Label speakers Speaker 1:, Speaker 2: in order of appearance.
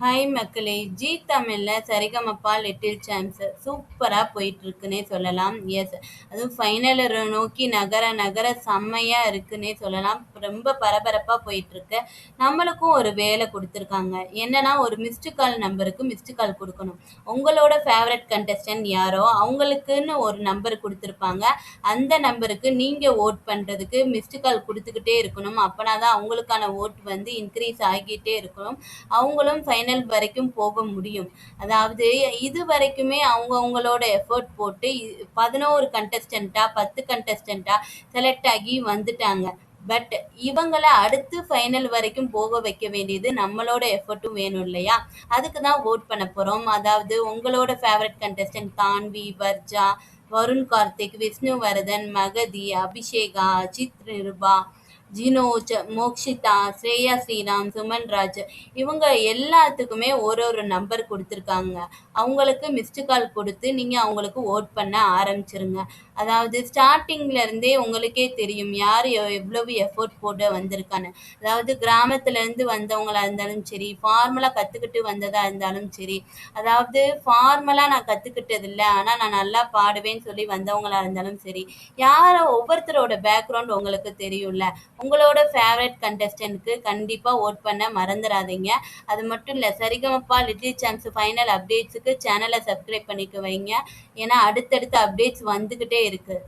Speaker 1: Hi மக்களே! ஜீ தமிழ்ல Sa Re Ga Ma Pa little சாம்ப்ஸ் சூப்பரா போயிட்டுருக்குன்னே சொல்லலாம். எஸ், அதுவும் ஃபைனல நோக்கி நகர நகர செம்மையா இருக்குன்னே சொல்லலாம். ரொம்ப பரபரப்பா போயிட்டுருக்கு. நம்மளுக்கும் ஒரு வேலை குடுத்துருக்காங்க. என்னன்னா, ஒரு மிஸ்டு கால் நம்பருக்கு மிஸ்டு கால் குடுக்கணும். உங்களோட ஃபேவரட் கண்டஸ்டன்ட் யாரோ அவங்களுக்குன்னு ஒரு நம்பர் குடுத்துருப்பாங்க. அந்த நம்பருக்கு நீங்க வோட் பண்றதுக்கு மிஸ்டு கால் குடுத்துக்கிட்டே இருக்கணும். அப்பனா தான் அவங்களுக்கான வோட் வந்து இன்க்ரீஸ் ஆகிட்டே இருக்கணும். அவங்களும் ஃபைனல் வரைக்கும் போக முடியும். அதாவது இது வரைக்குமே அவங்களோட எஃபோர்ட் போட்டு 11 கண்டஸ்டன்ட்டா 10 கண்டஸ்டன்ட்டா செலக்ட் ஆகி வந்துட்டாங்க. பட் இவங்கள அடுத்து ஃபைனல் வரைக்கும் போக வைக்க வேண்டியது நம்மளோட எஃபர்ட்டும் வேணும் இல்லையா? அதுக்கு தான் வோட் பண்ண போறோம். அதாவது உங்களோட ஃபேவரட் கண்டஸ்டன்ட் தான்வி, வர்ஜா, வருண் கார்த்திக், விஷ்ணுவர்தன், மகதி, அபிஷேகா, அஜித் நிருபா, ஜினோஜ், மோக்ஷிதா, ஸ்ரேயா ஸ்ரீராம், சுமன் ராஜ் இவங்க எல்லாத்துக்குமே ஒரு ஒரு நம்பர் கொடுத்துருக்காங்க. அவங்களுக்கு மிஸ்டு கால் கொடுத்து நீங்கள் அவங்களுக்கு ஓட் பண்ண ஆரம்பிச்சிருங்க. அதாவது ஸ்டார்டிங்ல இருந்தே உங்களுக்கே தெரியும் யார் எவ்வளவு எஃபோர்ட் போட்டு வந்திருக்கான்னு. அதாவது கிராமத்துலேருந்து வந்தவங்களா இருந்தாலும் சரி, ஃபார்மலாக கற்றுக்கிட்டு வந்ததாக இருந்தாலும் சரி, அதாவது ஃபார்மலாக நான் கற்றுக்கிட்டது இல்லை ஆனால் நான் நல்லா பாடுவேன்னு சொல்லி வந்தவங்களா இருந்தாலும் சரி, யாரோ ஒவ்வொருத்தரோட பேக்ரவுண்ட் உங்களுக்கு தெரியும்ல. உங்களோட ஃபேவரட் கண்டஸ்டன்ட்க்கு கண்டிப்பாக ஓட் பண்ண மறந்துடாதீங்க. அது மட்டும் இல்லை, சரிகமப்பா லிட்டில் சாம்ப்ஸ் ஃபைனல் அப்டேட்ஸுக்கு சேனலை சப்ஸ்கிரைப் பண்ணிக்க வைங்க. ஏன்னா அடுத்தடுத்த அப்டேட்ஸ் வந்துக்கிட்டே இருக்குது.